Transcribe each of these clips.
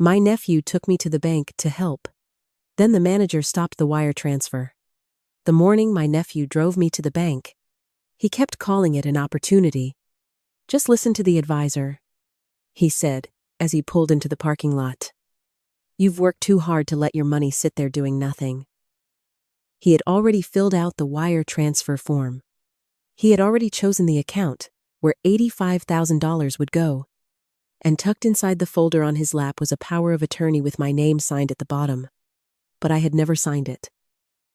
My nephew took me to the bank to help. Then the manager stopped the wire transfer. The morning my nephew drove me to the bank, he kept calling it an opportunity. Just listen to the advisor, he said, as he pulled into the parking lot. You've worked too hard to let your money sit there doing nothing. He had already filled out the wire transfer form. He had already chosen the account where $85,000 would go. And tucked inside the folder on his lap was a power of attorney with my name signed at the bottom. But I had never signed it.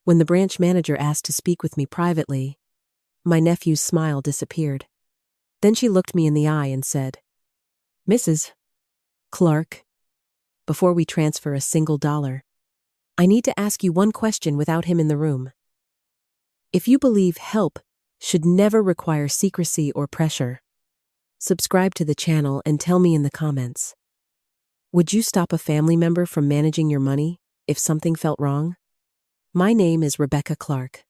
When the branch manager asked to speak with me privately, my nephew's smile disappeared. Then she looked me in the eye and said, "Mrs. Clark, before we transfer a single dollar, I need to ask you one question without him in the room. If you believe help should never require secrecy or pressure, subscribe to the channel and tell me in the comments. Would you stop a family member from managing your money if something felt wrong?" My name is Rebecca Clark.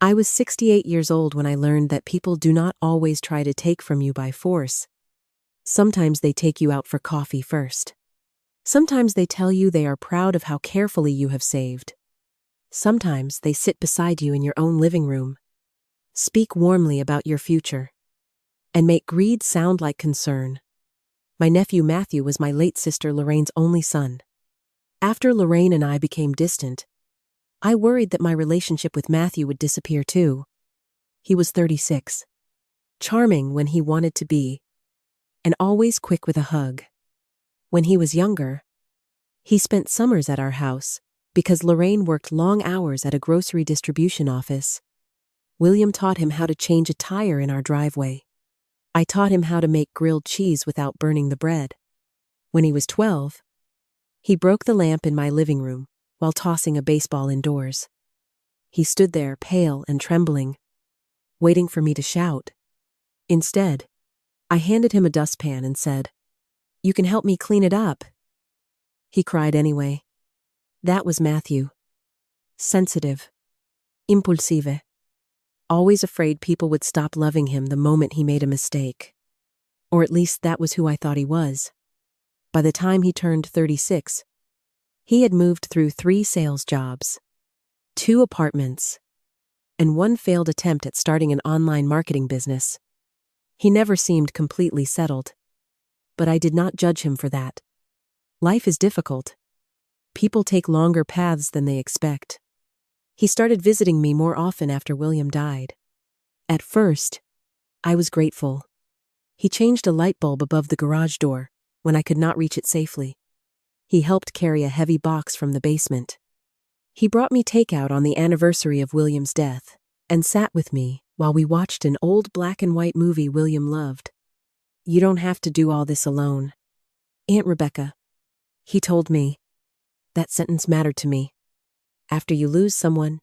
I was 68 years old when I learned that people do not always try to take from you by force. Sometimes they take you out for coffee first. Sometimes they tell you they are proud of how carefully you have saved. Sometimes they sit beside you in your own living room, speak warmly about your future, and make greed sound like concern. My nephew Matthew was my late sister Lorraine's only son. After Lorraine and I became distant, I worried that my relationship with Matthew would disappear too. He was 36, charming when he wanted to be, and always quick with a hug. When he was younger, he spent summers at our house because Lorraine worked long hours at a grocery distribution office. William taught him how to change a tire in our driveway. I taught him how to make grilled cheese without burning the bread. When he was 12, he broke the lamp in my living room while tossing a baseball indoors. He stood there, pale and trembling, waiting for me to shout. Instead, I handed him a dustpan and said, "You can help me clean it up." He cried anyway. That was Matthew. Sensitive. Impulsive. Always afraid people would stop loving him the moment he made a mistake. Or at least that was who I thought he was. By the time he turned 36, he had moved through 3 sales jobs, 2 apartments, and 1 failed attempt at starting an online marketing business. He never seemed completely settled. But I did not judge him for that. Life is difficult. People take longer paths than they expect. He started visiting me more often after William died. At first, I was grateful. He changed a light bulb above the garage door when I could not reach it safely. He helped carry a heavy box from the basement. He brought me takeout on the anniversary of William's death and sat with me while we watched an old black and white movie William loved. "You don't have to do all this alone, Aunt Rebecca," he told me. That sentence mattered to me. After you lose someone,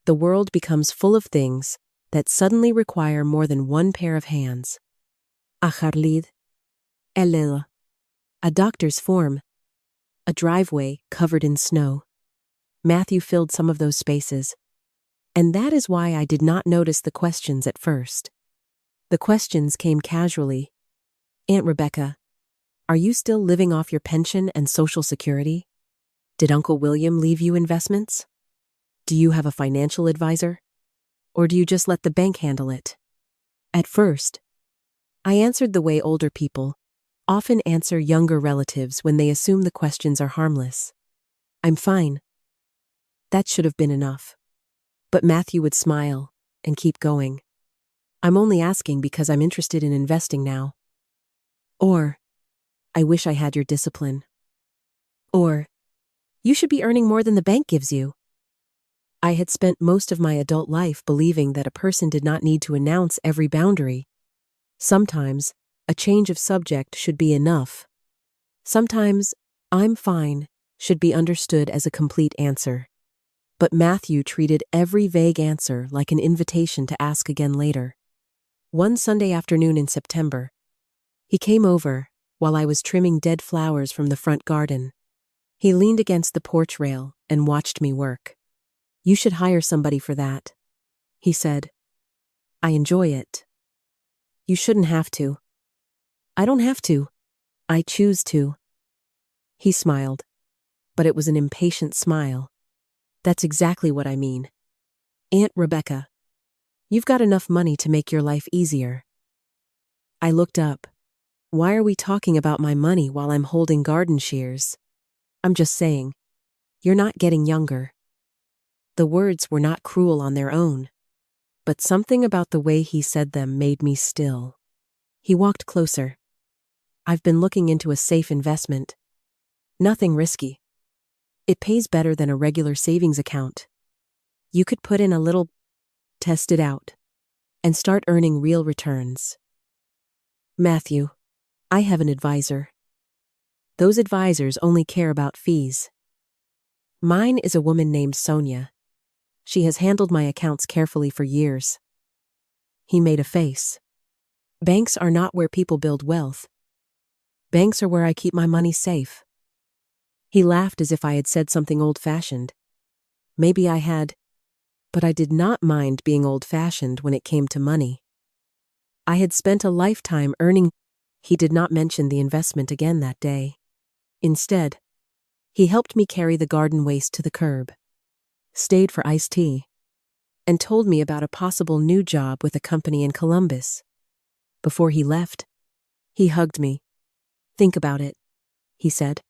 the world becomes full of things that suddenly require more than one pair of hands. A jarlid, elel, a doctor's form, a driveway covered in snow. Matthew filled some of those spaces, and that is why I did not notice the questions at first. The questions came casually. "Aunt Rebecca, are you still living off your pension and Social Security? Did Uncle William leave you investments? Do you have a financial advisor? Or do you just let the bank handle it?" At first, I answered the way older people often answer younger relatives when they assume the questions are harmless. "I'm fine." That should have been enough. But Matthew would smile and keep going. "I'm only asking because I'm interested in investing now." Or, "I wish I had your discipline." Or, "You should be earning more than the bank gives you." I had spent most of my adult life believing that a person did not need to announce every boundary. Sometimes, a change of subject should be enough. Sometimes, "I'm fine" should be understood as a complete answer. But Matthew treated every vague answer like an invitation to ask again later. One Sunday afternoon in September, he came over while I was trimming dead flowers from the front garden. He leaned against the porch rail and watched me work. "You should hire somebody for that," he said. "I enjoy it." "You shouldn't have to." "I don't have to. I choose to." He smiled, but it was an impatient smile. That's exactly what I mean. Aunt Rebecca, you've got enough money to make your life easier. I looked up. Why are we talking about my money while I'm holding garden shears? I'm just saying, you're not getting younger. The words were not cruel on their own, but something about the way he said them made me still. He walked closer. I've been looking into a safe investment. Nothing risky. It pays better than a regular savings account. You could put in a little, test it out, and start earning real returns. Matthew, I have an advisor. Those advisors only care about fees. Mine is a woman named Sonia. She has handled my accounts carefully for years. He made a face. Banks are not where people build wealth. Banks are where I keep my money safe. He laughed as if I had said something old-fashioned. Maybe I had, but I did not mind being old-fashioned when it came to money. I had spent a lifetime earning. He did not mention the investment again that day. Instead, he helped me carry the garden waste to the curb, stayed for iced tea, and told me about a possible new job with a company in Columbus. Before he left, he hugged me. Think about it, he said.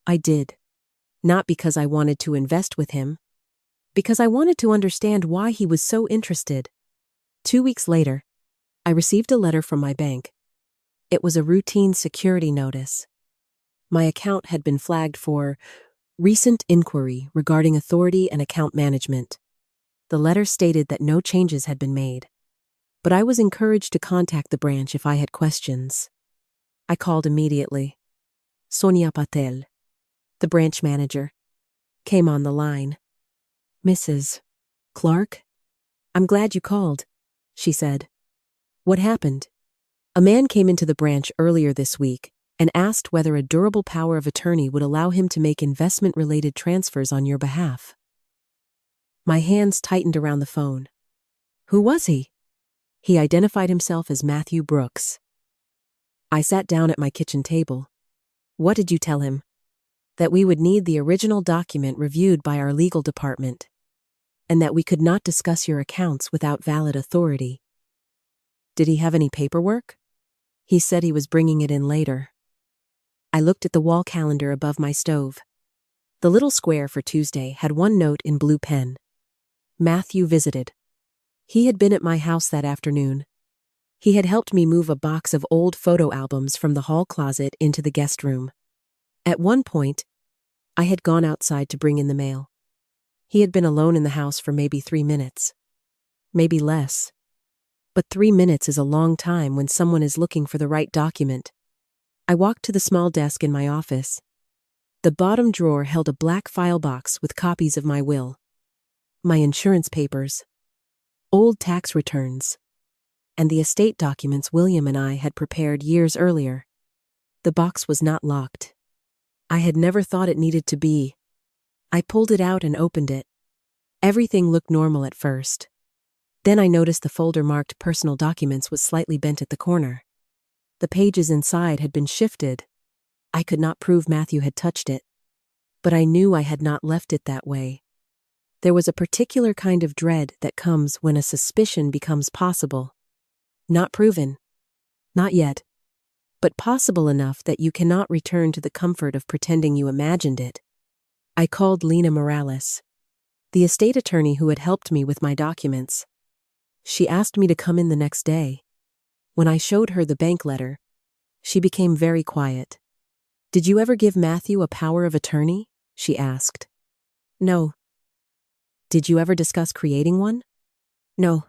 I did. Not because I wanted to invest with him, because I wanted to understand why he was so interested. 2 weeks later, I received a letter from my bank. It was a routine security notice. My account had been flagged for recent inquiry regarding authority and account management. The letter stated that no changes had been made, but I was encouraged to contact the branch if I had questions. I called immediately. Sonia Patel, the branch manager, came on the line. Mrs. Clark? I'm glad you called, she said. What happened? A man came into the branch earlier this week and asked whether a durable power of attorney would allow him to make investment-related transfers on your behalf. My hands tightened around the phone. Who was he? He identified himself as Matthew Brooks. I sat down at my kitchen table. What did you tell him? That we would need the original document reviewed by our legal department, and that we could not discuss your accounts without valid authority. Did he have any paperwork? He said he was bringing it in later. I looked at the wall calendar above my stove. The little square for Tuesday had one note in blue pen. Matthew visited. He had been at my house that afternoon. He had helped me move a box of old photo albums from the hall closet into the guest room. At one point, I had gone outside to bring in the mail. He had been alone in the house for maybe 3 minutes. Maybe less. But 3 minutes is a long time when someone is looking for the right document. I walked to the small desk in my office. The bottom drawer held a black file box with copies of my will, my insurance papers, old tax returns, and the estate documents William and I had prepared years earlier. The box was not locked. I had never thought it needed to be. I pulled it out and opened it. Everything looked normal at first. Then I noticed the folder marked Personal Documents was slightly bent at the corner. The pages inside had been shifted. I could not prove Matthew had touched it, but I knew I had not left it that way. There was a particular kind of dread that comes when a suspicion becomes possible. Not proven. Not yet. But possible enough that you cannot return to the comfort of pretending you imagined it. I called Lena Morales, the estate attorney who had helped me with my documents. She asked me to come in the next day. When I showed her the bank letter, she became very quiet. Did you ever give Matthew a power of attorney? She asked. No. Did you ever discuss creating one? No.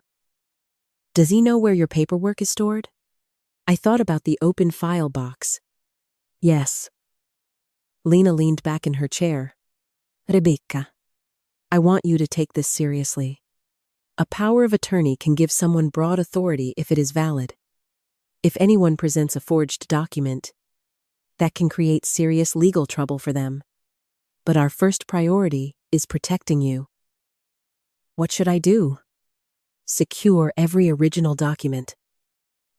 Does he know where your paperwork is stored? I thought about the open file box. Yes. Lena leaned back in her chair. Rebecca, I want you to take this seriously. A power of attorney can give someone broad authority if it is valid. If anyone presents a forged document, that can create serious legal trouble for them. But our first priority is protecting you. What should I do? Secure every original document.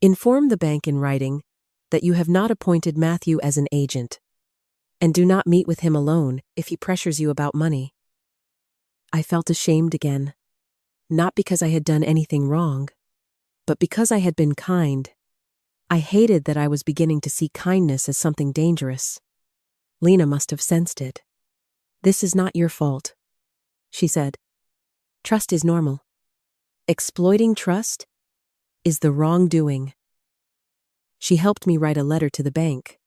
Inform the bank in writing that you have not appointed Matthew as an agent. And do not meet with him alone if he pressures you about money. I felt ashamed again, not because I had done anything wrong, but because I had been kind. I hated that I was beginning to see kindness as something dangerous. Lena must have sensed it. "This is not your fault," she said. "Trust is normal. Exploiting trust is the wrongdoing." She helped me write a letter to the bank.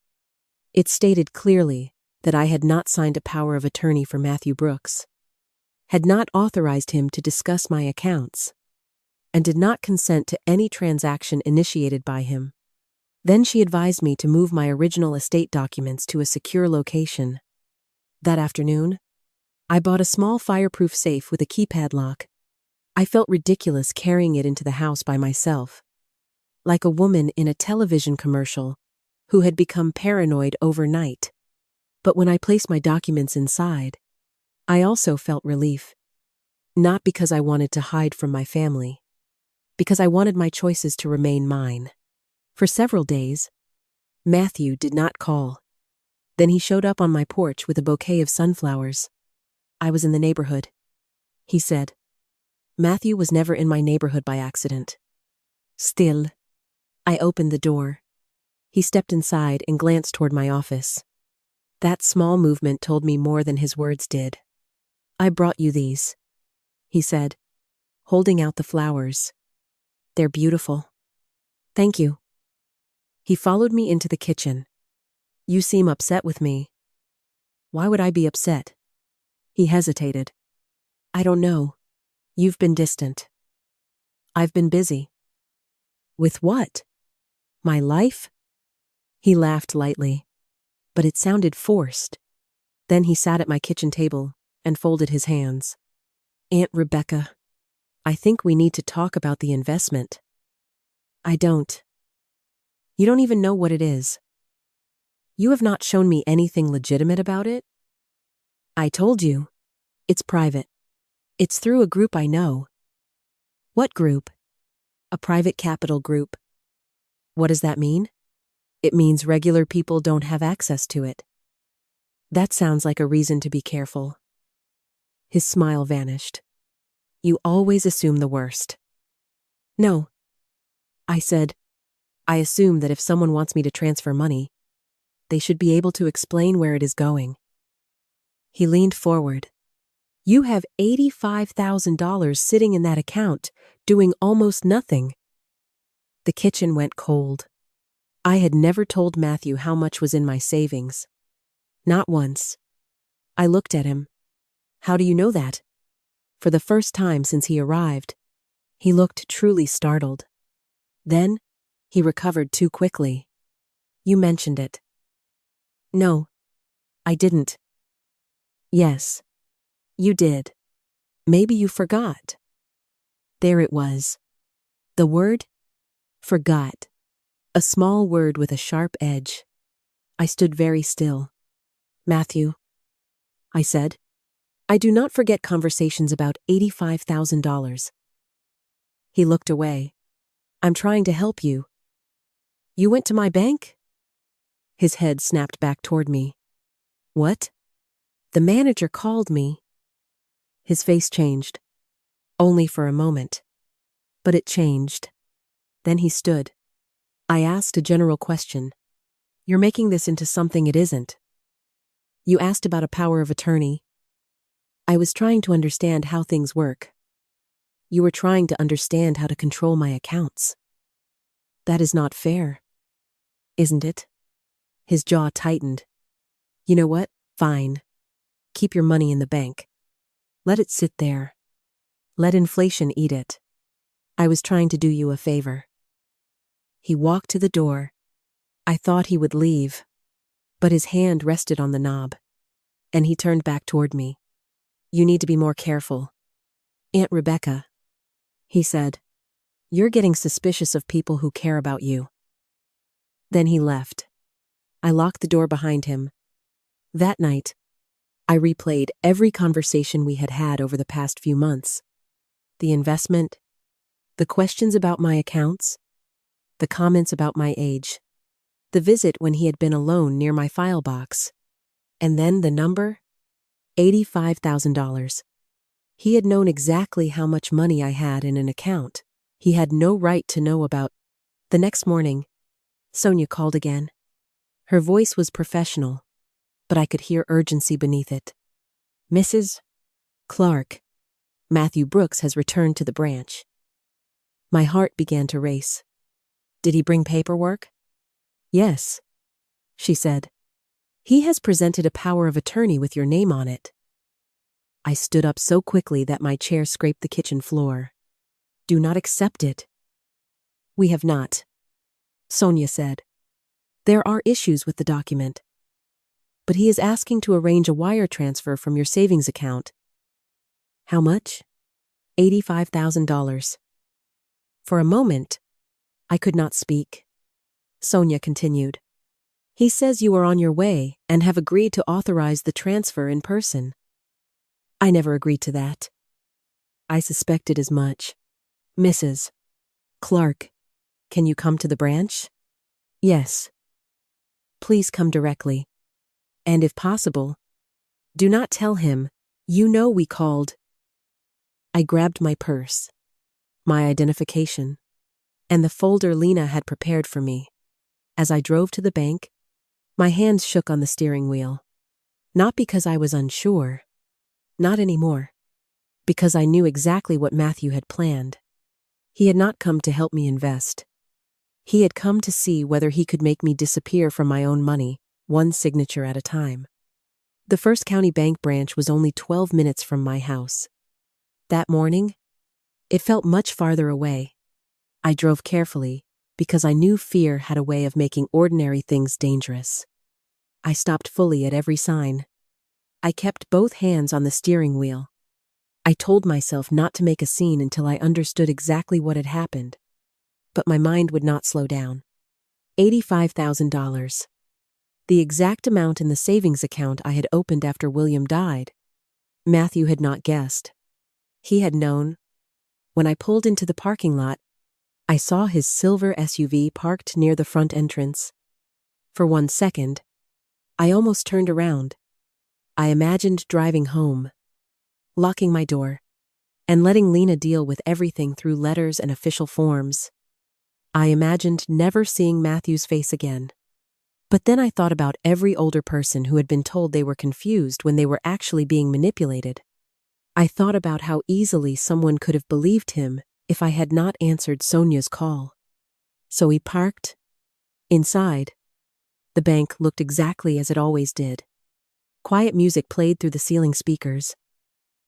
It stated clearly that I had not signed a power of attorney for Matthew Brooks, had not authorized him to discuss my accounts, and did not consent to any transaction initiated by him. Then she advised me to move my original estate documents to a secure location. That afternoon, I bought a small fireproof safe with a keypad lock. I felt ridiculous carrying it into the house by myself, like a woman in a television commercial who had become paranoid overnight. But when I placed my documents inside, I also felt relief. Not because I wanted to hide from my family, because I wanted my choices to remain mine. For several days, Matthew did not call. Then he showed up on my porch with a bouquet of sunflowers. "I was in the neighborhood," he said. Matthew was never in my neighborhood by accident. Still, I opened the door. He stepped inside and glanced toward my office. That small movement told me more than his words did. "I brought you these," he said, holding out the flowers. "They're beautiful." "Thank you." He followed me into the kitchen. "You seem upset with me." "Why would I be upset?" He hesitated. "I don't know. You've been distant." "I've been busy." "With what? My life?" He laughed lightly, but it sounded forced. Then he sat at my kitchen table and folded his hands. "Aunt Rebecca, I think we need to talk about the investment." "I don't. You don't even know what it is. You have not shown me anything legitimate about it." "I told you. It's private. It's through a group I know." "What group?" "A private capital group." "What does that mean?" "It means regular people don't have access to it." "That sounds like a reason to be careful." His smile vanished. "You always assume the worst." "No," I said. "I assume that if someone wants me to transfer money, they should be able to explain where it is going." He leaned forward. "You have $85,000 sitting in that account, doing almost nothing." The kitchen went cold. I had never told Matthew how much was in my savings. Not once. I looked at him. "How do you know that?" For the first time since he arrived, he looked truly startled. Then, he recovered too quickly. "You mentioned it." "No, I didn't." "Yes, you did. Maybe you forgot." There it was. The word? Forgot. A small word with a sharp edge. I stood very still. "Matthew," I said, "I do not forget conversations about $85,000. He looked away. "I'm trying to help you." "You went to my bank?" His head snapped back toward me. "What?" "The manager called me." His face changed. Only for a moment. But it changed. Then he stood. I asked a general question. "You're making this into something it isn't." "You asked about a power of attorney." "I was trying to understand how things work." "You were trying to understand how to control my accounts." "That is not fair." "Isn't it?" His jaw tightened. "You know what? Fine. Keep your money in the bank. Let it sit there. Let inflation eat it. I was trying to do you a favor." He walked to the door. I thought he would leave, but his hand rested on the knob, and he turned back toward me. "You need to be more careful." "Aunt Rebecca," he said, "you're getting suspicious of people who care about you." Then he left. I locked the door behind him. That night, I replayed every conversation we had had over the past few months. The investment, the questions about my accounts, the comments about my age, the visit when he had been alone near my file box. And then the number? $85,000. He had known exactly how much money I had in an account. He had no right to know about. The next morning, Sonia called again. Her voice was professional, but I could hear urgency beneath it. Mrs. Clark, Matthew Brooks has returned to the branch. My heart began to race. Did he bring paperwork? Yes, she said. He has presented a power of attorney with your name on it. I stood up so quickly that my chair scraped the kitchen floor. Do not accept it. We have not, Sonia said. There are issues with the document. But he is asking to arrange a wire transfer from your savings account. How much? $85,000. For a moment, I could not speak. Sonia continued. He says you are on your way and have agreed to authorize the transfer in person. I never agreed to that. I suspected as much. Mrs. Clark, can you come to the branch? Yes. Please come directly. And if possible, do not tell him. You know we called. I grabbed my purse, my identification, and the folder Lena had prepared for me. As I drove to the bank, my hands shook on the steering wheel. Not because I was unsure. Not anymore. Because I knew exactly what Matthew had planned. He had not come to help me invest. He had come to see whether he could make me disappear from my own money, one signature at a time. The First County Bank branch was only 12 minutes from my house. That morning, it felt much farther away. I drove carefully because I knew fear had a way of making ordinary things dangerous. I stopped fully at every sign. I kept both hands on the steering wheel. I told myself not to make a scene until I understood exactly what had happened. But my mind would not slow down. $85,000. The exact amount in the savings account I had opened after William died. Matthew had not guessed. He had known. When I pulled into the parking lot, I saw his silver SUV parked near the front entrance. For 1 second, I almost turned around. I imagined driving home, locking my door, and letting Lena deal with everything through letters and official forms. I imagined never seeing Matthew's face again. But then I thought about every older person who had been told they were confused when they were actually being manipulated. I thought about how easily someone could have believed him if I had not answered Sonia's call. So we parked. Inside, the bank looked exactly as it always did. Quiet music played through the ceiling speakers.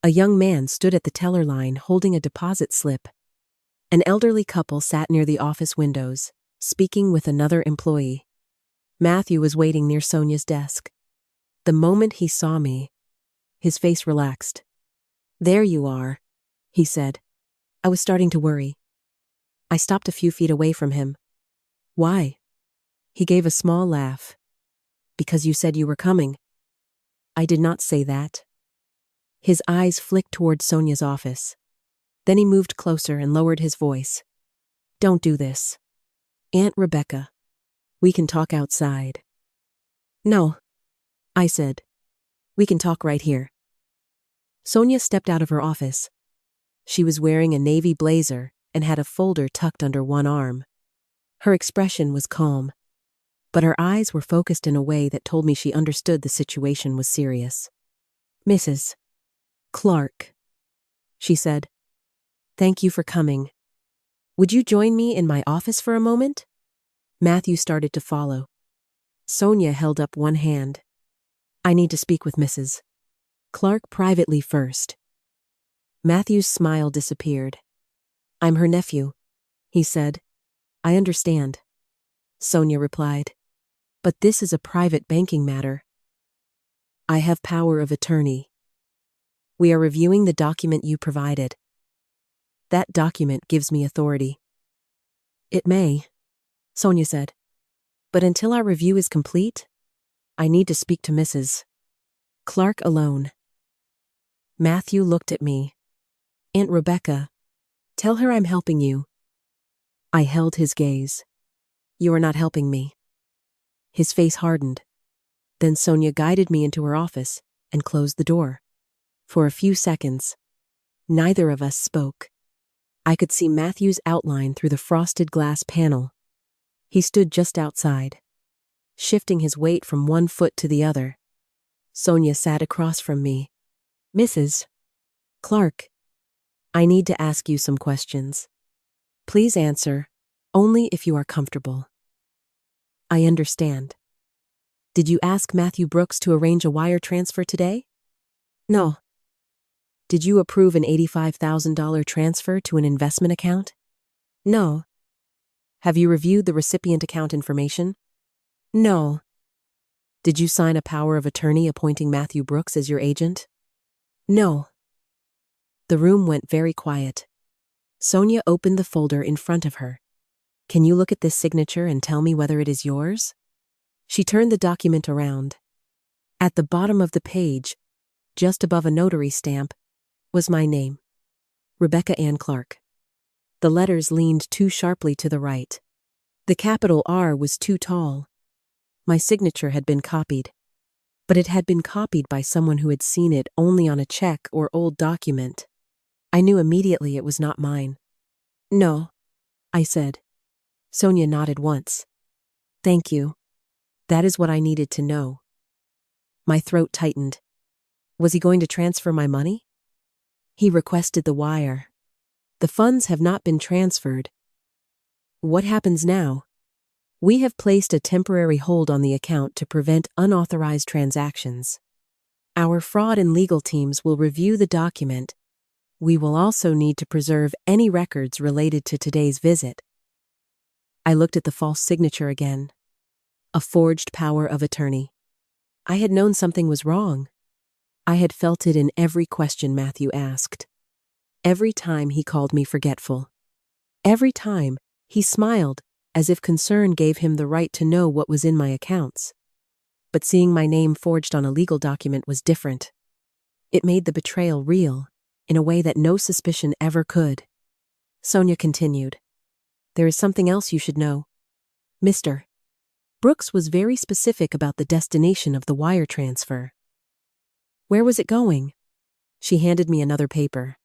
A young man stood at the teller line holding a deposit slip. An elderly couple sat near the office windows, speaking with another employee. Matthew was waiting near Sonia's desk. The moment he saw me, his face relaxed. There you are, he said. I was starting to worry. I stopped a few feet away from him. Why? He gave a small laugh. Because you said you were coming. I did not say that. His eyes flicked toward Sonia's office. Then he moved closer and lowered his voice. Don't do this. Aunt Rebecca. We can talk outside. No, I said. We can talk right here. Sonia stepped out of her office. She was wearing a navy blazer and had a folder tucked under one arm. Her expression was calm, but her eyes were focused in a way that told me she understood the situation was serious. Mrs. Clark, she said. Thank you for coming. Would you join me in my office for a moment? Matthew started to follow. Sonia held up one hand. I need to speak with Mrs. Clark privately first. Matthew's smile disappeared. I'm her nephew, he said. I understand, Sonia replied. But this is a private banking matter. I have power of attorney. We are reviewing the document you provided. That document gives me authority. It may, Sonia said. But until our review is complete, I need to speak to Mrs. Clark alone. Matthew looked at me. Aunt Rebecca, tell her I'm helping you. I held his gaze. You are not helping me. His face hardened. Then Sonia guided me into her office and closed the door. For a few seconds, neither of us spoke. I could see Matthew's outline through the frosted glass panel. He stood just outside, shifting his weight from one foot to the other. Sonia sat across from me. "Mrs. Clark, I need to ask you some questions. Please answer, only if you are comfortable." "I understand. Did you ask Matthew Brooks to arrange a wire transfer today?" "No." "Did you approve an $85,000 transfer to an investment account?" "No." "Have you reviewed the recipient account information?" "No." "Did you sign a power of attorney appointing Matthew Brooks as your agent?" "No." The room went very quiet. Sonia opened the folder in front of her. "Can you look at this signature and tell me whether it is yours?" She turned the document around. At the bottom of the page, just above a notary stamp, was my name, Rebecca Ann Clark. The letters leaned too sharply to the right. The capital R was too tall. My signature had been copied, but it had been copied by someone who had seen it only on a check or old document. I knew immediately it was not mine. "No," I said. Sonia nodded once. "Thank you. That is what I needed to know." My throat tightened. Was he going to transfer my money? He requested the wire. "The funds have not been transferred." "What happens now?" "We have placed a temporary hold on the account to prevent unauthorized transactions. Our fraud and legal teams will review the document. We will also need to preserve any records related to today's visit." I looked at the false signature again. A forged power of attorney. I had known something was wrong. I had felt it in every question Matthew asked. Every time he called me forgetful. Every time he smiled as if concern gave him the right to know what was in my accounts. But seeing my name forged on a legal document was different. It made the betrayal real, in a way that no suspicion ever could. Sonia continued. "There is something else you should know. Mr. Brooks was very specific about the destination of the wire transfer." "Where was it going?" She handed me another paper.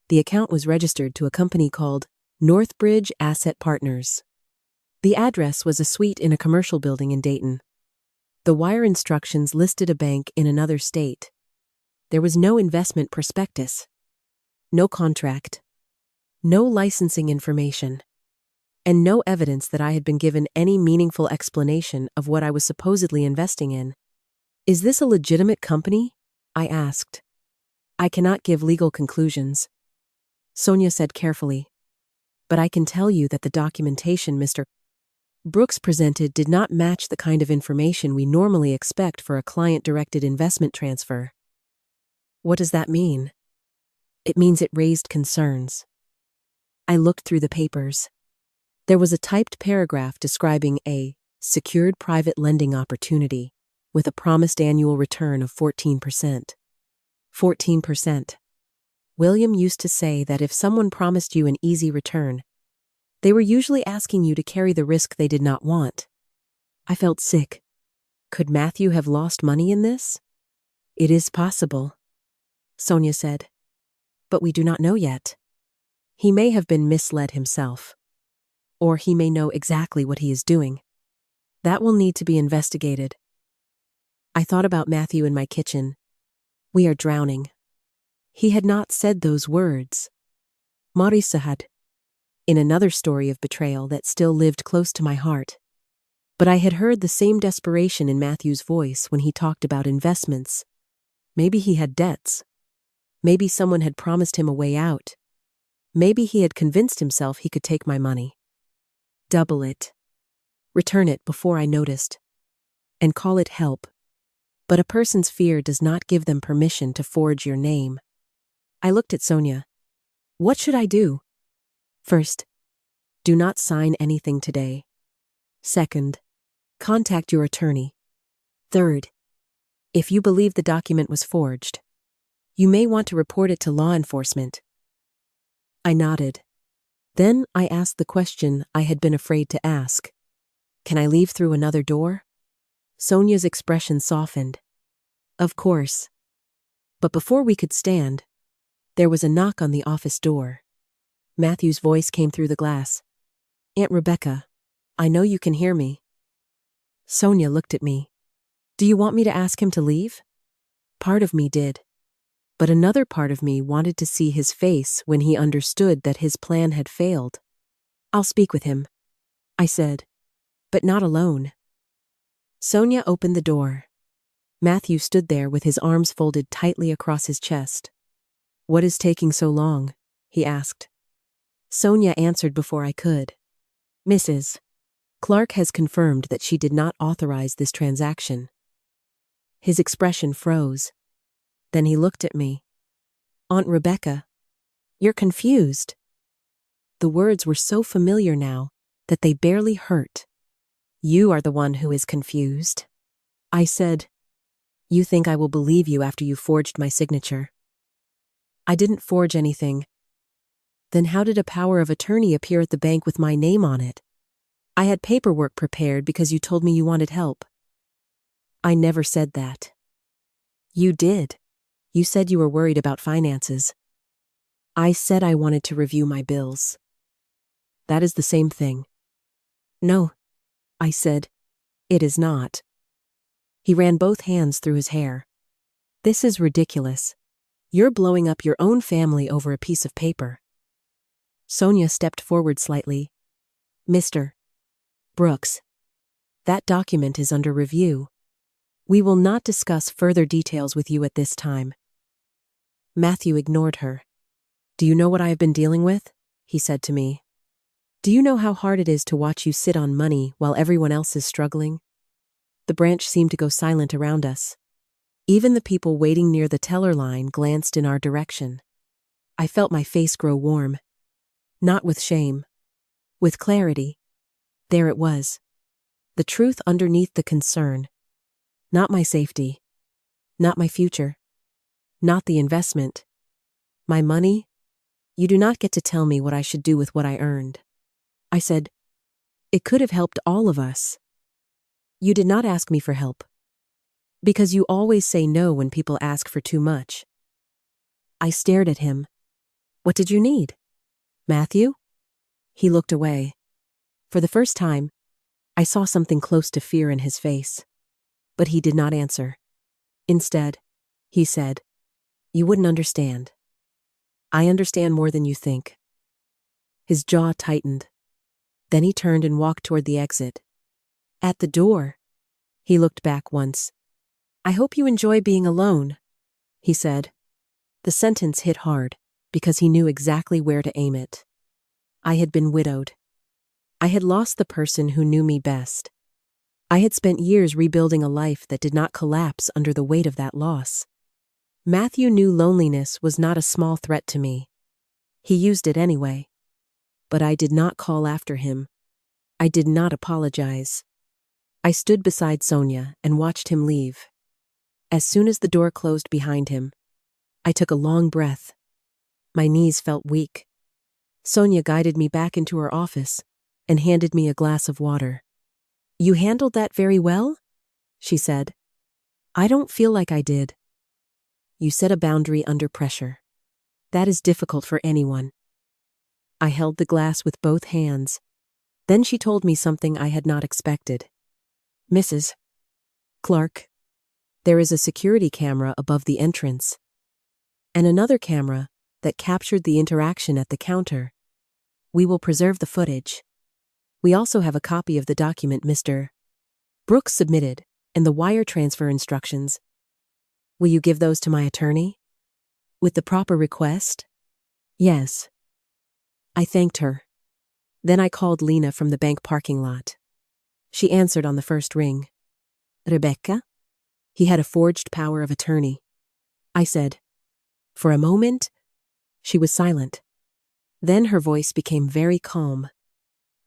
The account was registered to a company called Northbridge Asset Partners. The address was a suite in a commercial building in Dayton. The wire instructions listed a bank in another state. There was no investment prospectus, no contract, no licensing information, and no evidence that I had been given any meaningful explanation of what I was supposedly investing in. "Is this a legitimate company?" I asked. "I cannot give legal conclusions," Sonia said carefully. "But I can tell you that the documentation Mr. Brooks presented did not match the kind of information we normally expect for a client-directed investment transfer." "What does that mean?" "It means it raised concerns." I looked through the papers. There was a typed paragraph describing a secured private lending opportunity with a promised annual return of 14%. 14%. William used to say that if someone promised you an easy return, they were usually asking you to carry the risk they did not want. I felt sick. Could Matthew have lost money in this? "It is possible," Sonia said. "But we do not know yet. He may have been misled himself. Or he may know exactly what he is doing. That will need to be investigated." I thought about Matthew in my kitchen. "We are drowning." He had not said those words. Marisa had. In another story of betrayal that still lived close to my heart. But I had heard the same desperation in Matthew's voice when he talked about investments. Maybe he had debts. Maybe someone had promised him a way out. Maybe he had convinced himself he could take my money. Double it. Return it before I noticed. And call it help. But a person's fear does not give them permission to forge your name. I looked at Sonia. What should I do? First, do not sign anything today. Second, contact your attorney. Third, if you believe the document was forged, you may want to report it to law enforcement. I nodded. Then I asked the question I had been afraid to ask. Can I leave through another door? Sonia's expression softened. Of course. But before we could stand, there was a knock on the office door. Matthew's voice came through the glass. Aunt Rebecca, I know you can hear me. Sonia looked at me. Do you want me to ask him to leave? Part of me did. But another part of me wanted to see his face when he understood that his plan had failed. I'll speak with him, I said. But not alone. Sonia opened the door. Matthew stood there with his arms folded tightly across his chest. What is taking so long? He asked. Sonia answered before I could. Mrs. Clark has confirmed that she did not authorize this transaction. His expression froze. Then he looked at me. Aunt Rebecca, you're confused. The words were so familiar now that they barely hurt. You are the one who is confused. I said, you think I will believe you after you forged my signature? I didn't forge anything. Then how did a power of attorney appear at the bank with my name on it? I had paperwork prepared because you told me you wanted help. I never said that. You did. You said you were worried about finances. I said I wanted to review my bills. That is the same thing. No, I said. It is not. He ran both hands through his hair. This is ridiculous. You're blowing up your own family over a piece of paper. Sonia stepped forward slightly. Mr. Brooks, that document is under review. We will not discuss further details with you at this time. Matthew ignored her. Do you know what I have been dealing with? He said to me. Do you know how hard it is to watch you sit on money while everyone else is struggling? The branch seemed to go silent around us. Even the people waiting near the teller line glanced in our direction. I felt my face grow warm. Not with shame. With clarity. There it was. The truth underneath the concern. Not my safety. Not my future. Not the investment. My money? You do not get to tell me what I should do with what I earned. I said, it could have helped all of us. You did not ask me for help. Because you always say no when people ask for too much. I stared at him. What did you need? Matthew? He looked away. For the first time, I saw something close to fear in his face. But he did not answer. Instead, he said, you wouldn't understand. I understand more than you think. His jaw tightened. Then he turned and walked toward the exit. At the door, he looked back once. I hope you enjoy being alone, he said. The sentence hit hard because he knew exactly where to aim it. I had been widowed. I had lost the person who knew me best. I had spent years rebuilding a life that did not collapse under the weight of that loss. Matthew knew loneliness was not a small threat to me. He used it anyway. But I did not call after him. I did not apologize. I stood beside Sonia and watched him leave. As soon as the door closed behind him, I took a long breath. My knees felt weak. Sonia guided me back into her office and handed me a glass of water. You handled that very well? She said. I don't feel like I did. You set a boundary under pressure. That is difficult for anyone. I held the glass with both hands. Then she told me something I had not expected. Mrs. Clark, there is a security camera above the entrance. And another camera that captured the interaction at the counter. We will preserve the footage. We also have a copy of the document Mr. Brooks submitted and the wire transfer instructions. Will you give those to my attorney? With the proper request? Yes. I thanked her. Then I called Lena from the bank parking lot. She answered on the first ring. Rebecca? He had a forged power of attorney. I said. For a moment, she was silent. Then her voice became very calm.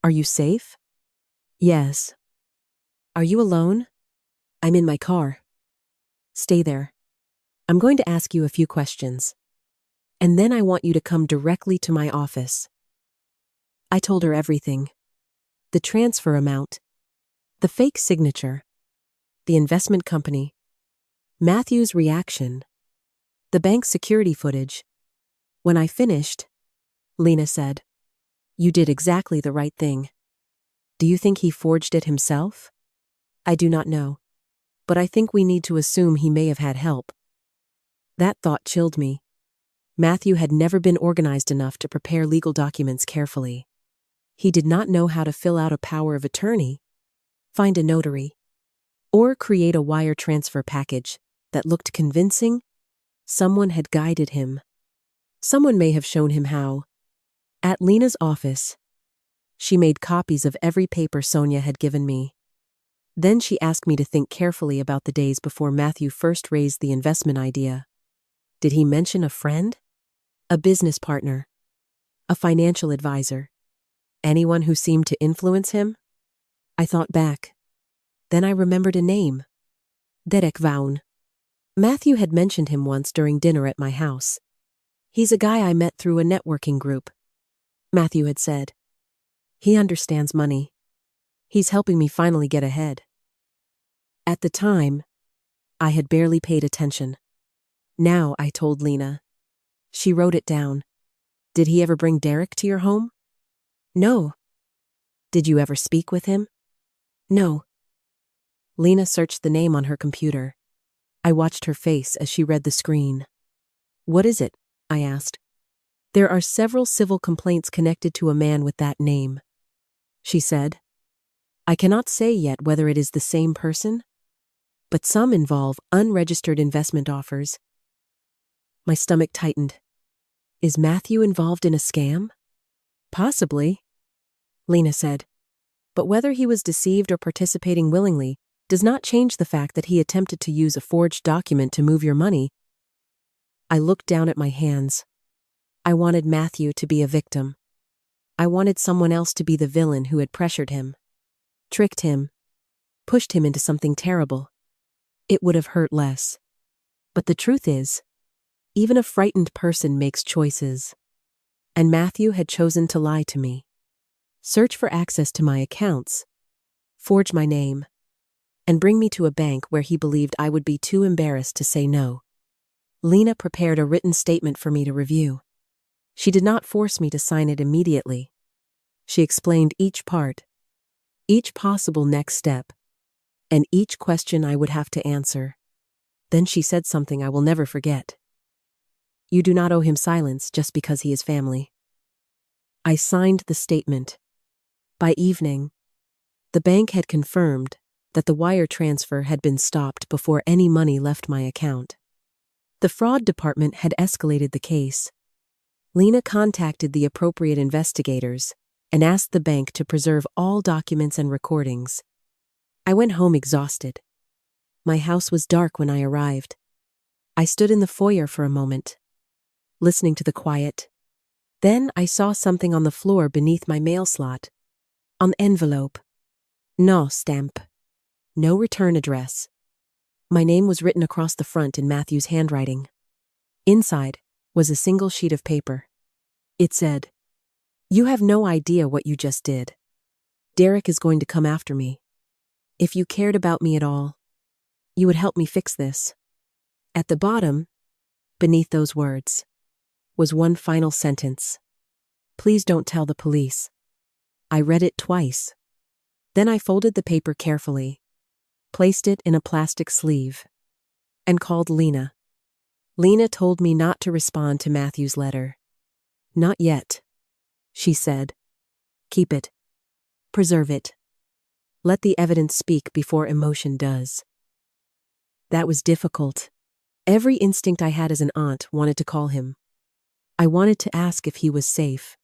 Are you safe? Yes. Are you alone? I'm in my car. Stay there. I'm going to ask you a few questions. And then I want you to come directly to my office. I told her everything. The transfer amount. The fake signature. the investment company, Matthew's reaction, the bank security footage. When I finished, Lena said, "You did exactly the right thing." Do you think he forged it himself? I do not know. But I think we need to assume he may have had help. That thought chilled me. Matthew had never been organized enough to prepare legal documents carefully. He did not know how to fill out a power of attorney, find a notary, or create a wire transfer package that looked convincing. Someone had guided him. Someone may have shown him how. At Lena's office, she made copies of every paper Sonia had given me. Then she asked me to think carefully about the days before Matthew first raised the investment idea. Did he mention a friend? A business partner? A financial advisor? Anyone who seemed to influence him? I thought back. Then I remembered a name. Derek Vaughan. Matthew had mentioned him once during dinner at my house. He's a guy I met through a networking group, Matthew had said. He understands money. He's helping me finally get ahead. At the time, I had barely paid attention. Now I told Lena. She wrote it down. Did he ever bring Derek to your home? No. Did you ever speak with him? No. Lena searched the name on her computer. I watched her face as she read the screen. What is it? I asked. There are several civil complaints connected to a man with that name, she said. I cannot say yet whether it is the same person, but some involve unregistered investment offers. My stomach tightened. Is Matthew involved in a scam? Possibly, Lena said. But whether he was deceived or participating willingly does not change the fact that he attempted to use a forged document to move your money. I looked down at my hands. I wanted Matthew to be a victim. I wanted someone else to be the villain who had pressured him, tricked him, pushed him into something terrible. It would have hurt less. But the truth is, even a frightened person makes choices. And Matthew had chosen to lie to me, search for access to my accounts, forge my name, and bring me to a bank where he believed I would be too embarrassed to say no. Lena prepared a written statement for me to review. She did not force me to sign it immediately. She explained each part, each possible next step, and each question I would have to answer. Then she said something I will never forget. You do not owe him silence just because he is family. I signed the statement. By evening, the bank had confirmed that the wire transfer had been stopped before any money left my account. The fraud department had escalated the case. Lena contacted the appropriate investigators and asked the bank to preserve all documents and recordings. I went home exhausted. My house was dark when I arrived. I stood in the foyer for a moment, listening to the quiet. Then I saw something on the floor beneath my mail slot. An envelope. No stamp. No return address. My name was written across the front in Matthew's handwriting. Inside was a single sheet of paper. It said, "You have no idea what you just did. Derek is going to come after me. If you cared about me at all, you would help me fix this." At the bottom, beneath those words, was one final sentence. "Please don't tell the police." I read it twice. Then I folded the paper carefully, placed it in a plastic sleeve, and called Lena. Lena told me not to respond to Matthew's letter. "Not yet," she said. "Keep it. Preserve it. Let the evidence speak before emotion does." That was difficult. Every instinct I had as an aunt wanted to call him. I wanted to ask if he was safe.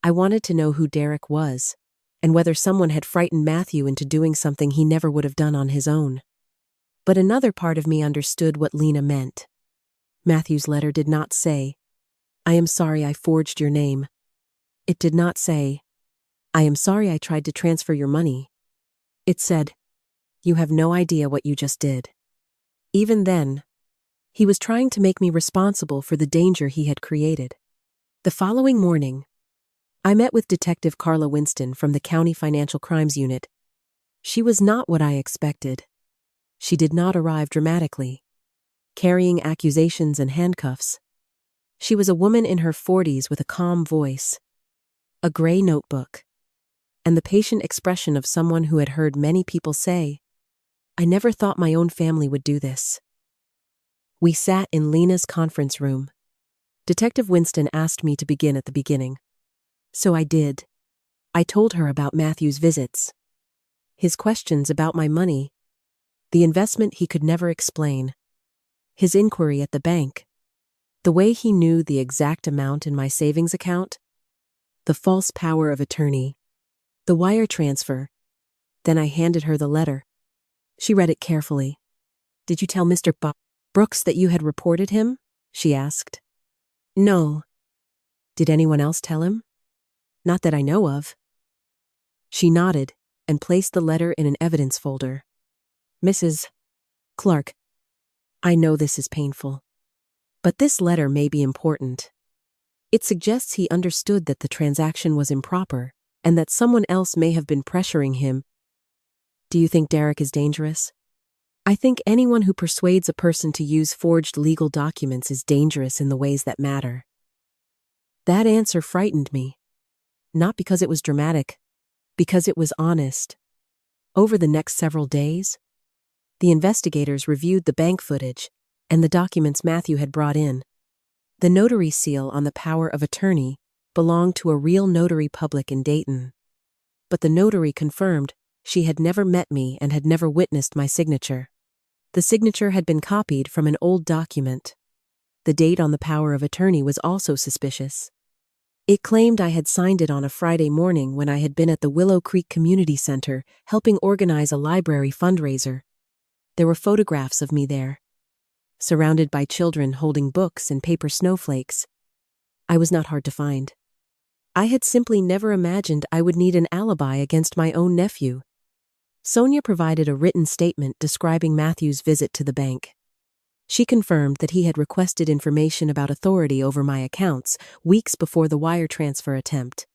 I wanted to know who Derek was, and whether someone had frightened Matthew into doing something he never would have done on his own. But another part of me understood what Lena meant. Matthew's letter did not say, "I am sorry I forged your name." It did not say, "I am sorry I tried to transfer your money." It said, "You have no idea what you just did." Even then, he was trying to make me responsible for the danger he had created. The following morning, I met with Detective Carla Winston from the County Financial Crimes Unit. She was not what I expected. She did not arrive dramatically, carrying accusations and handcuffs. She was a woman in her 40s with a calm voice, a gray notebook, and the patient expression of someone who had heard many people say, "I never thought my own family would do this." We sat in Lena's conference room. Detective Winston asked me to begin at the beginning. So I did. I told her about Matthew's visits, his questions about my money, the investment he could never explain, his inquiry at the bank, the way he knew the exact amount in my savings account, the false power of attorney, the wire transfer. Then I handed her the letter. She read it carefully. "Did you tell Mr. Brooks that you had reported him?" she asked. "No." "Did anyone else tell him?" "Not that I know of." She nodded and placed the letter in an evidence folder. "Mrs. Clark, I know this is painful, but this letter may be important. It suggests he understood that the transaction was improper and that someone else may have been pressuring him. Do you think Derek is dangerous?" "I think anyone who persuades a person to use forged legal documents is dangerous in the ways that matter." That answer frightened me. Not because it was dramatic, because it was honest. Over the next several days, the investigators reviewed the bank footage and the documents Matthew had brought in. The notary seal on the power of attorney belonged to a real notary public in Dayton. But the notary confirmed she had never met me and had never witnessed my signature. The signature had been copied from an old document. The date on the power of attorney was also suspicious. It claimed I had signed it on a Friday morning when I had been at the Willow Creek Community Center helping organize a library fundraiser. There were photographs of me there, surrounded by children holding books and paper snowflakes. I was not hard to find. I had simply never imagined I would need an alibi against my own nephew. Sonia provided a written statement describing Matthew's visit to the bank. She confirmed that he had requested information about authority over my accounts weeks before the wire transfer attempt.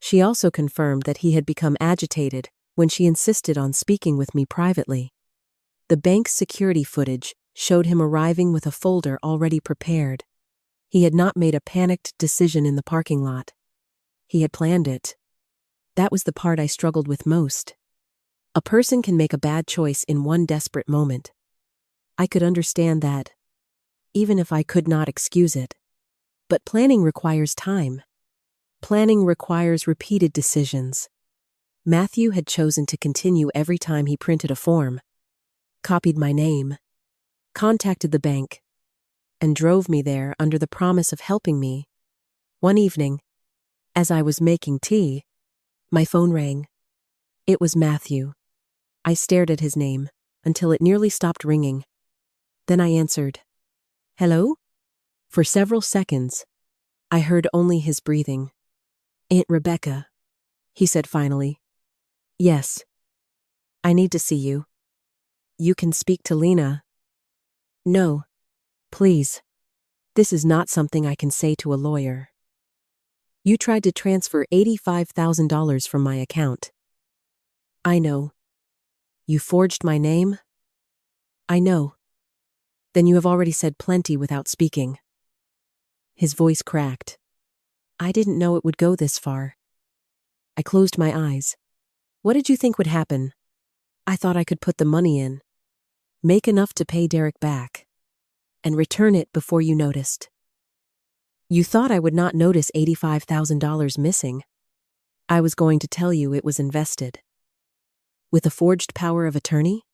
She also confirmed that he had become agitated when she insisted on speaking with me privately. The bank's security footage showed him arriving with a folder already prepared. He had not made a panicked decision in the parking lot. He had planned it. That was the part I struggled with most. A person can make a bad choice in one desperate moment. I could understand that, even if I could not excuse it. But planning requires time. Planning requires repeated decisions. Matthew had chosen to continue every time he printed a form, copied my name, contacted the bank, and drove me there under the promise of helping me. One evening, as I was making tea, my phone rang. It was Matthew. I stared at his name until it nearly stopped ringing. Then I answered. "Hello?" For several seconds, I heard only his breathing. "Aunt Rebecca," he said finally. "Yes. I need to see you." "You can speak to Lena." "No. Please. This is not something I can say to a lawyer." "You tried to transfer $85,000 from my account." "I know." "You forged my name?" "I know." "Then you have already said plenty without speaking." His voice cracked. "I didn't know it would go this far." I closed my eyes. "What did you think would happen?" "I thought I could put the money in, make enough to pay Derek back, and return it before you noticed." "You thought I would not notice $85,000 missing." "I was going to tell you it was invested." "With a forged power of attorney?"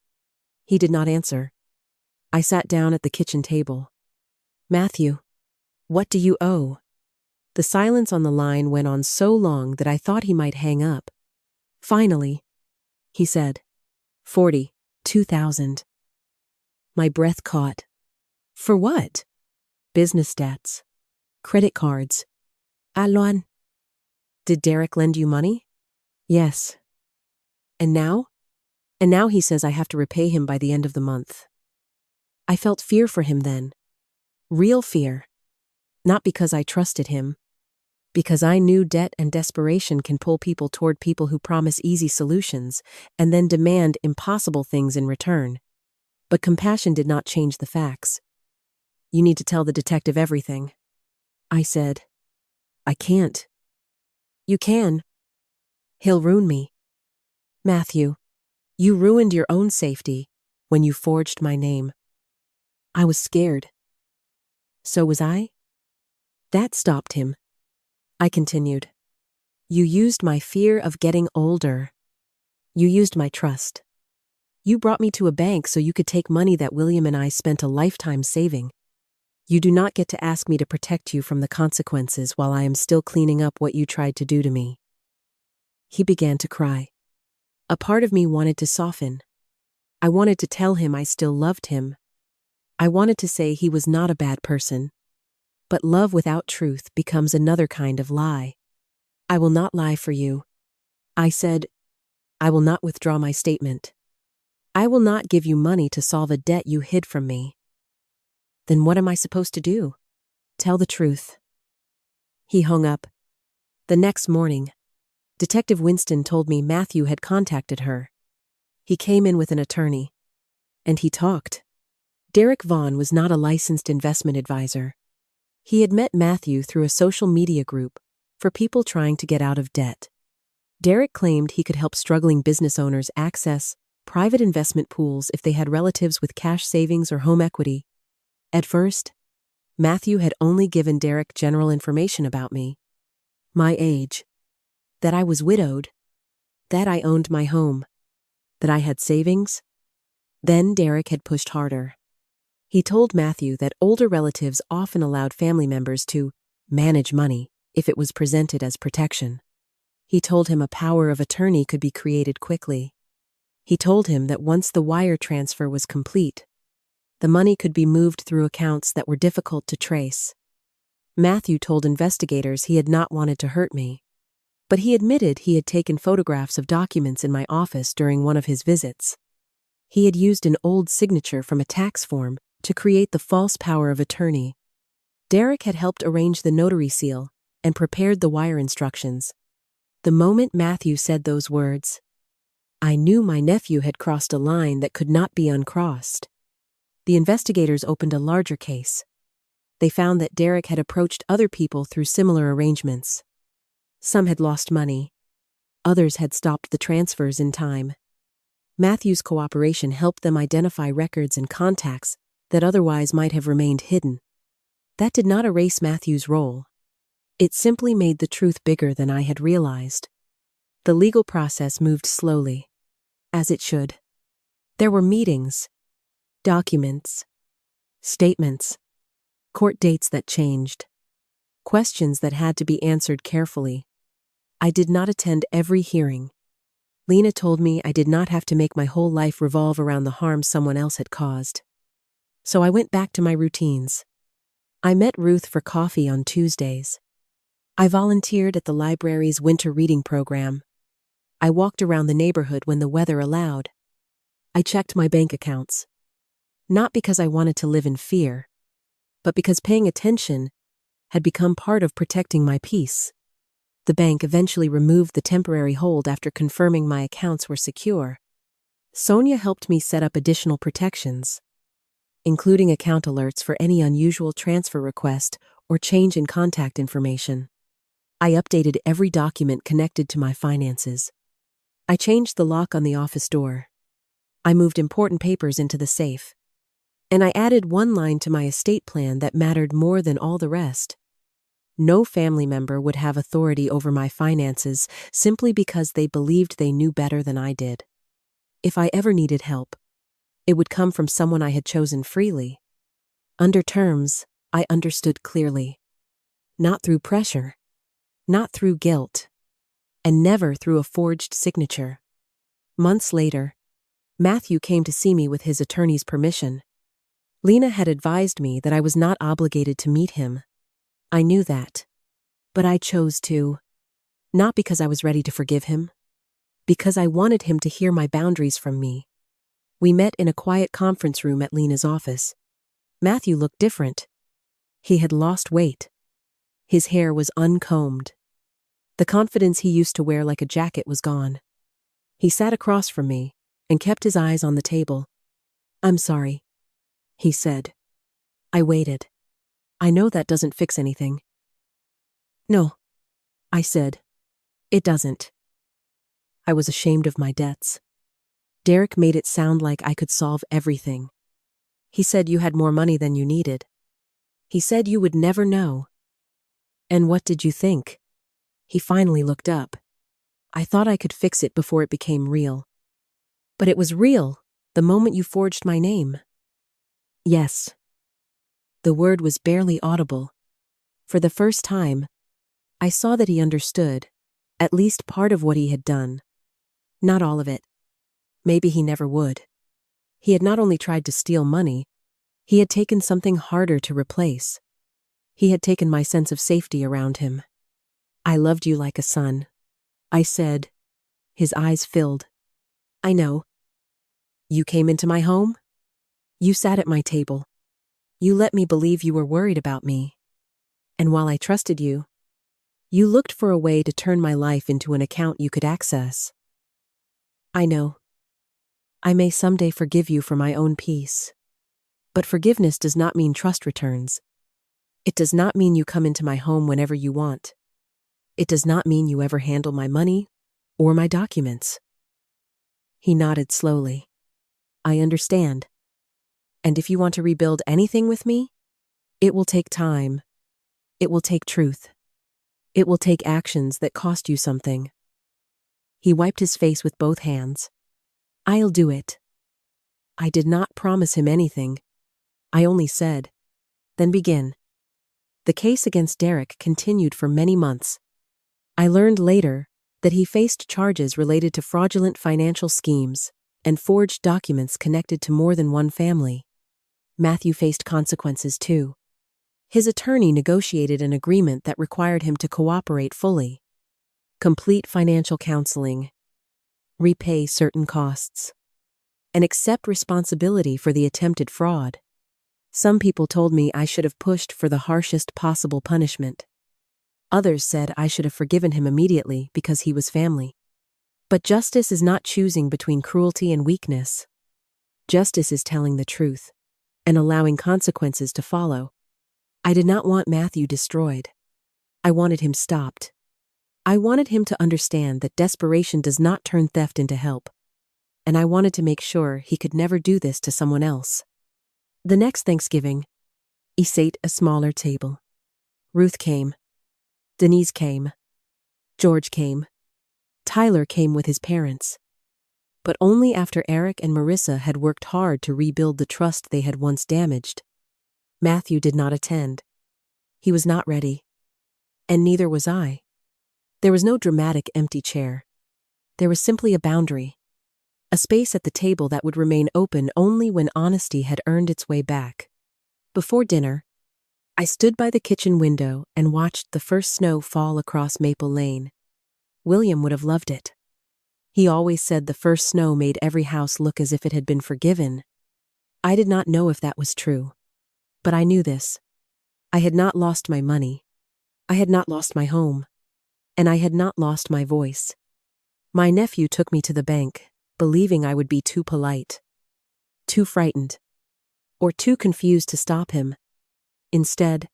He did not answer. I sat down at the kitchen table. "Matthew, what do you owe?" The silence on the line went on so long that I thought he might hang up. Finally, he said, $42,000. My breath caught. "For what?" "Business debts. Credit cards." "Alon." "Did Derek lend you money?" "Yes." "And now?" "And now he says I have to repay him by the end of the month." I felt fear for him then. Real fear. Not because I trusted him. Because I knew debt and desperation can pull people toward people who promise easy solutions and then demand impossible things in return. But compassion did not change the facts. "You need to tell the detective everything," I said. "I can't." "You can. He'll ruin me." "Matthew, you ruined your own safety when you forged my name." I was scared. "So was I?" "That stopped him," I continued. "You used my fear of getting older. You used my trust. You brought me to a bank so you could take money that William and I spent a lifetime saving. You do not get to ask me to protect you from the consequences while I am still cleaning up what you tried to do to me." He began to cry. A part of me wanted to soften. I wanted to tell him I still loved him. I wanted to say he was not a bad person. But love without truth becomes another kind of lie. "I will not lie for you," I said. "I will not withdraw my statement. I will not give you money to solve a debt you hid from me." "Then what am I supposed to do?" "Tell the truth." He hung up. The next morning, Detective Winston told me Matthew had contacted her. He came in with an attorney. And he talked. Derek Vaughn was not a licensed investment advisor. He had met Matthew through a social media group for people trying to get out of debt. Derek claimed he could help struggling business owners access private investment pools if they had relatives with cash savings or home equity. At first, Matthew had only given Derek general information about me. My age. That I was widowed. That I owned my home. That I had savings. Then Derek had pushed harder. He told Matthew that older relatives often allowed family members to manage money if it was presented as protection. He told him a power of attorney could be created quickly. He told him that once the wire transfer was complete, the money could be moved through accounts that were difficult to trace. Matthew told investigators he had not wanted to hurt me, but he admitted he had taken photographs of documents in my office during one of his visits. He had used an old signature from a tax form to create the false power of attorney. Derek had helped arrange the notary seal and prepared the wire instructions. The moment Matthew said those words, I knew my nephew had crossed a line that could not be uncrossed. The investigators opened a larger case. They found that Derek had approached other people through similar arrangements. Some had lost money. Others had stopped the transfers in time. Matthew's cooperation helped them identify records and contacts that otherwise might have remained hidden. That did not erase Matthew's role. It simply made the truth bigger than I had realized. The legal process moved slowly, as it should. There were meetings, documents, statements, court dates that changed, questions that had to be answered carefully. I did not attend every hearing. Lena told me I did not have to make my whole life revolve around the harm someone else had caused. So I went back to my routines. I met Ruth for coffee on Tuesdays. I volunteered at the library's winter reading program. I walked around the neighborhood when the weather allowed. I checked my bank accounts. Not because I wanted to live in fear, but because paying attention had become part of protecting my peace. The bank eventually removed the temporary hold after confirming my accounts were secure. Sonia helped me set up additional protections, including account alerts for any unusual transfer request or change in contact information. I updated every document connected to my finances. I changed the lock on the office door. I moved important papers into the safe. And I added one line to my estate plan that mattered more than all the rest. No family member would have authority over my finances simply because they believed they knew better than I did. If I ever needed help, it would come from someone I had chosen freely. Under terms I understood clearly. Not through pressure, not through guilt, and never through a forged signature. Months later, Matthew came to see me with his attorney's permission. Lena had advised me that I was not obligated to meet him. I knew that. But I chose to. Not because I was ready to forgive him. Because I wanted him to hear my boundaries from me. We met in a quiet conference room at Lena's office. Matthew looked different. He had lost weight. His hair was uncombed. The confidence he used to wear like a jacket was gone. He sat across from me and kept his eyes on the table. "I'm sorry," he said. I waited. "I know that doesn't fix anything." "No," I said. "It doesn't." I was ashamed of my debts. Derek made it sound like I could solve everything. He said you had more money than you needed. He said you would never know. And what did you think? He finally looked up. I thought I could fix it before it became real. But it was real, the moment you forged my name. Yes. The word was barely audible. For the first time, I saw that he understood, at least part of what he had done. Not all of it. Maybe he never would. He had not only tried to steal money, he had taken something harder to replace. He had taken my sense of safety around him. "I loved you like a son," I said. His eyes filled. "I know. You came into my home? You sat at my table. You let me believe you were worried about me. And while I trusted you, you looked for a way to turn my life into an account you could access. I know. I may someday forgive you for my own peace. But forgiveness does not mean trust returns. It does not mean you come into my home whenever you want. It does not mean you ever handle my money or my documents." He nodded slowly. "I understand. And if you want to rebuild anything with me, it will take time. It will take truth. It will take actions that cost you something." He wiped his face with both hands. "I'll do it." I did not promise him anything. I only said, "Then begin." The case against Derek continued for many months. I learned later that he faced charges related to fraudulent financial schemes and forged documents connected to more than one family. Matthew faced consequences too. His attorney negotiated an agreement that required him to cooperate fully, complete financial counseling, repay certain costs, and accept responsibility for the attempted fraud. Some people told me I should have pushed for the harshest possible punishment. Others said I should have forgiven him immediately because he was family. But justice is not choosing between cruelty and weakness. Justice is telling the truth and allowing consequences to follow. I did not want Matthew destroyed. I wanted him stopped. I wanted him to understand that desperation does not turn theft into help. And I wanted to make sure he could never do this to someone else. The next Thanksgiving, he sat at a smaller table. Ruth came. Denise came. George came. Tyler came with his parents. But only after Eric and Marissa had worked hard to rebuild the trust they had once damaged. Matthew did not attend. He was not ready. And neither was I. There was no dramatic empty chair. There was simply a boundary. A space at the table that would remain open only when honesty had earned its way back. Before dinner, I stood by the kitchen window and watched the first snow fall across Maple Lane. William would have loved it. He always said the first snow made every house look as if it had been forgiven. I did not know if that was true. But I knew this. I had not lost my money. I had not lost my home. And I had not lost my voice. My nephew took me to the bank, believing I would be too polite, too frightened, or too confused to stop him. Instead,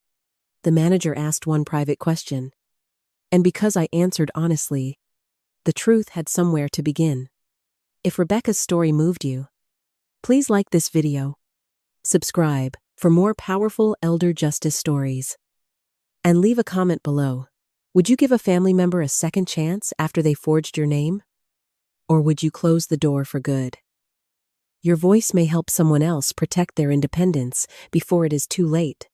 the manager asked one private question. And because I answered honestly, the truth had somewhere to begin. If Rebecca's story moved you, please like this video, subscribe for more powerful elder justice stories, and leave a comment below. Would you give a family member a second chance after they forged your name? Or would you close the door for good? Your voice may help someone else protect their independence before it is too late.